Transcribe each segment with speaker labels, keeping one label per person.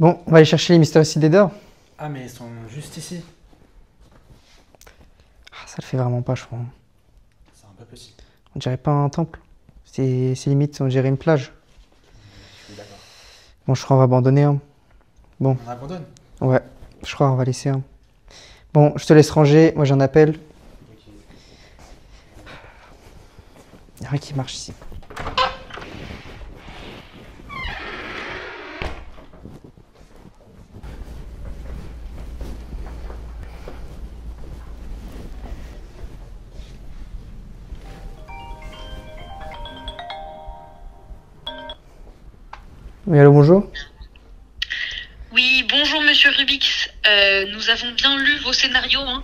Speaker 1: Bon, on va aller chercher les Mystery Cider.
Speaker 2: Ah, mais ils sont juste ici.
Speaker 1: Ah, ça le fait vraiment pas, je crois.
Speaker 2: C'est un peu petit.
Speaker 1: On dirait pas un temple. C'est limite, on dirait une plage.
Speaker 2: Je suis d'accord.
Speaker 1: Bon, je crois qu'on va abandonner. Hein. Bon,
Speaker 2: On abandonne.
Speaker 1: ouais, je crois qu'on va laisser. Hein. Bon, je te laisse ranger. Moi, j'en appelle. Il y a rien qui marche ici. Oui, allô, bonjour.
Speaker 3: Oui, bonjour Monsieur Rubix. Nous avons bien lu vos scénarios, hein.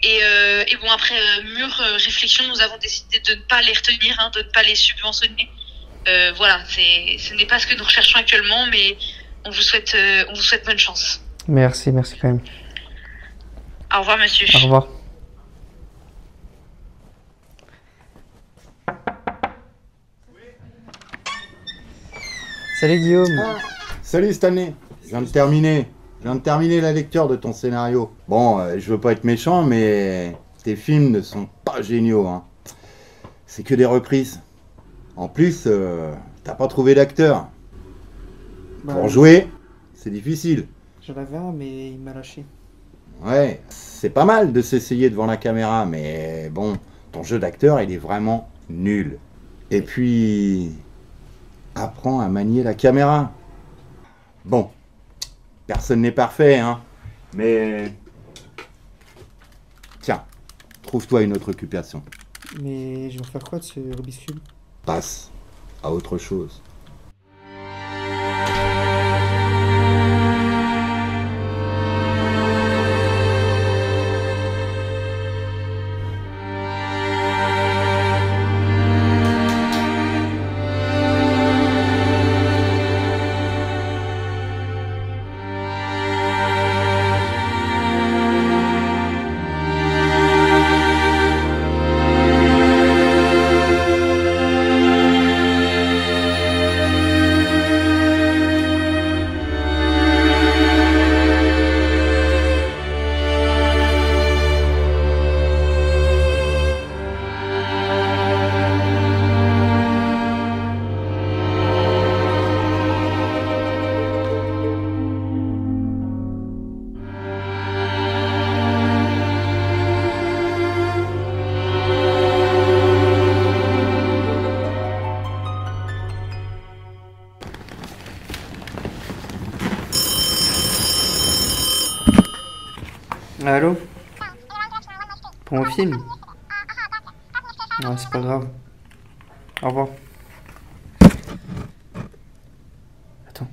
Speaker 3: Et bon, après mûre réflexion, nous avons décidé de ne pas les retenir, hein, de ne pas les subventionner. Voilà, ce n'est pas ce que nous recherchons actuellement, mais on vous souhaite bonne chance.
Speaker 1: Merci, merci quand même.
Speaker 3: Au revoir, monsieur.
Speaker 1: Au revoir. Salut Guillaume.
Speaker 4: Salut Stanley, je viens de terminer la lecture de ton scénario. Bon, je veux pas être méchant, mais tes films ne sont pas géniaux, hein. C'est que des reprises. En plus, t'as pas trouvé d'acteur. Pour jouer, c'est difficile.
Speaker 1: Je l'avais un, mais il m'a lâché.
Speaker 4: Ouais, c'est pas mal de s'essayer devant la caméra, mais bon, ton jeu d'acteur, il est vraiment nul. Et puis, apprends à manier la caméra. Bon, personne n'est parfait, hein, mais... Tiens, trouve-toi une autre occupation.
Speaker 1: Mais je vais faire quoi de ce Rubik's Cube?
Speaker 4: Passe à autre chose.
Speaker 1: Allô? Pour mon film? Non, c'est pas grave. Au revoir. Attends.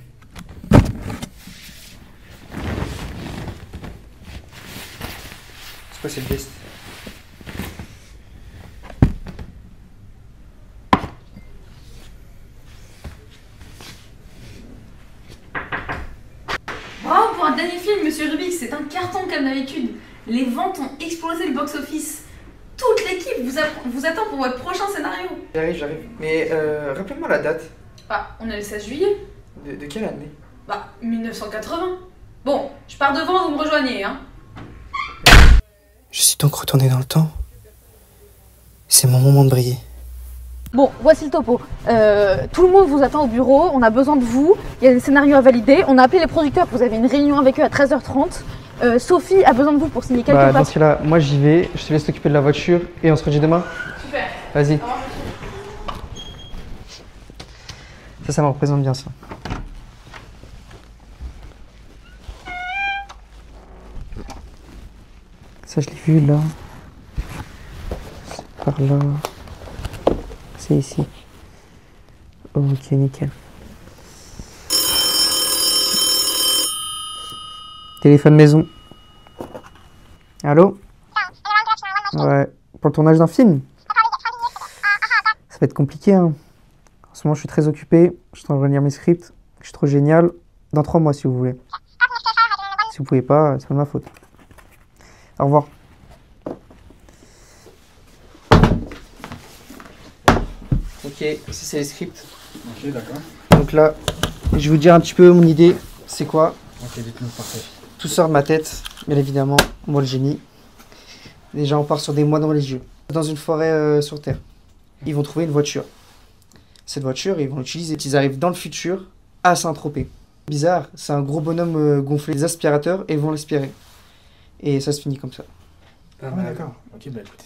Speaker 1: C'est quoi cette veste?
Speaker 5: Bravo pour un dernier film, Monsieur Rubik, c'est un carton comme d'habitude. Les ventes ont explosé le box-office. Toute l'équipe vous attend pour votre prochain scénario.
Speaker 1: J'arrive. Mais rappelle-moi la date.
Speaker 5: Bah, on est le 16 juillet.
Speaker 1: De quelle année?
Speaker 5: Bah, 1980. Bon, je pars devant, vous me rejoignez, hein.
Speaker 1: Je suis donc retourné dans le temps. C'est mon moment de briller.
Speaker 6: Bon, voici le topo. Tout le monde vous attend au bureau, on a besoin de vous, il y a des scénarios à valider, on a appelé les producteurs, vous avez une réunion avec eux à 13h30. Sophie a besoin de vous pour signer quelques
Speaker 1: Dans
Speaker 6: papiers.
Speaker 1: ce cas-là, moi j'y vais, je te laisse t'occuper de la voiture et on se redit demain.
Speaker 5: Super.
Speaker 1: Vas-y.
Speaker 5: Au revoir, monsieur.
Speaker 1: Ça me représente bien ça. Ça, je l'ai vu là. C'est par là. C'est ici. Ok, nickel. Téléphone maison. Allô? Ouais, pour le tournage d'un film? Ça va être compliqué, hein. En ce moment, je suis très occupé. Je suis en train de relire mes scripts. Je suis trop génial. Dans 3 mois, si vous voulez. Si vous pouvez pas, c'est pas de ma faute. Au revoir. Ok, ça c'est les scripts.
Speaker 2: Ok, d'accord.
Speaker 1: Donc là, je vais vous dire un petit peu mon idée. C'est quoi?
Speaker 2: Ok, dites-nous, parfait.
Speaker 1: Tout sort de ma tête, bien évidemment, moi le génie. Déjà, on part sur des mois dans les yeux. Dans une forêt sur Terre. Ils vont trouver une voiture. Cette voiture, ils vont l'utiliser. Ils arrivent dans le futur, à Saint-Tropez. Bizarre, c'est un gros bonhomme gonflé des aspirateurs et ils vont l'aspirer. Et ça se finit comme ça.
Speaker 2: Ah ouais, d'accord. Ok, bah écoutez,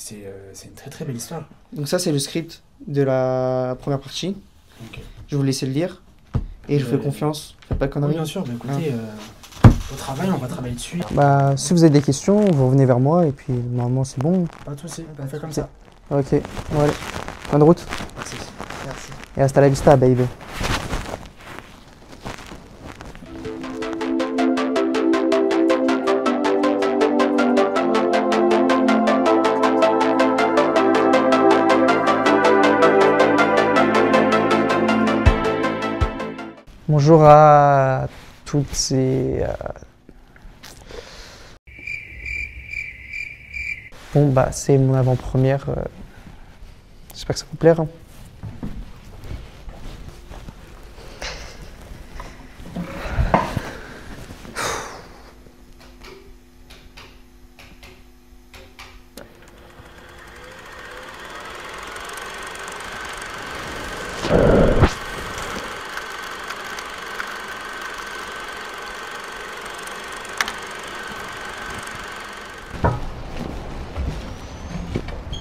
Speaker 2: c'est une très très belle histoire.
Speaker 1: Donc ça, c'est le script de la première partie.
Speaker 2: Ok.
Speaker 1: Je vais vous laisser le lire. Et je vous fais confiance. Faites pas de
Speaker 2: Oui,
Speaker 1: conneries.
Speaker 2: bien sûr, bah écoutez, au travail, on va travailler dessus.
Speaker 1: Bah, si vous avez des questions, vous revenez vers moi et puis normalement c'est bon.
Speaker 2: Pas de soucis, on fait comme ça.
Speaker 1: Ok, bon allez. Bonne route.
Speaker 2: Merci. Merci.
Speaker 1: Et hasta la vista, baby. Bonjour à toutes et... Bon, bah, c'est mon avant-première. J'espère que ça vous plaira.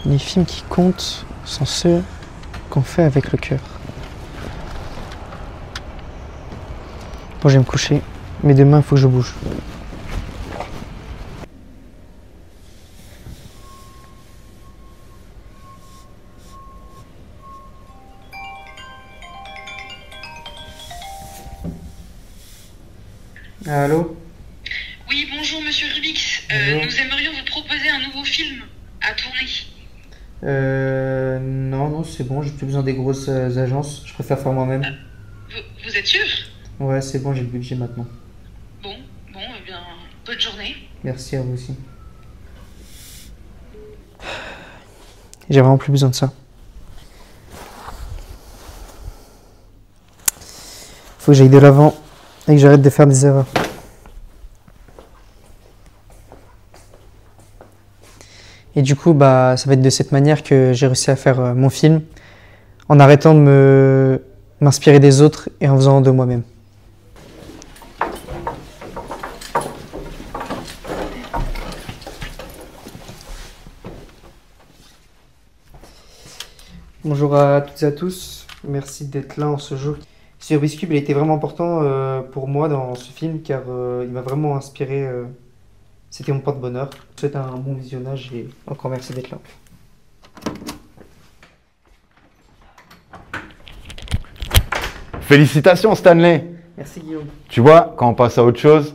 Speaker 1: Les films qui comptent sont ceux qu'on fait avec le cœur. Bon, je vais me coucher, mais demain, il faut que je bouge. Allô?
Speaker 3: Oui, bonjour Monsieur Rubix.
Speaker 1: Bonjour.
Speaker 3: Nous aimerions vous proposer un nouveau film à tourner.
Speaker 1: Non, c'est bon, j'ai plus besoin des grosses agences, je préfère faire moi-même.
Speaker 3: Vous êtes sûr?
Speaker 1: Ouais, c'est bon, j'ai le budget maintenant.
Speaker 3: Bon, eh bien, bonne journée.
Speaker 1: Merci à vous aussi. J'ai vraiment plus besoin de ça. Faut que j'aille de l'avant et que j'arrête de faire des erreurs. Et du coup, bah, ça va être de cette manière que j'ai réussi à faire mon film, en arrêtant de m'inspirer des autres et en faisant de moi-même. Bonjour à toutes et à tous, merci d'être là en ce jour. Ce Rubik's Cube, il était vraiment important pour moi dans ce film car il m'a vraiment inspiré. C'était mon porte-bonheur. Je vous souhaite un bon visionnage et encore merci d'être là.
Speaker 4: Félicitations Stanley.
Speaker 1: Merci Guillaume.
Speaker 4: Tu vois, quand on passe à autre chose,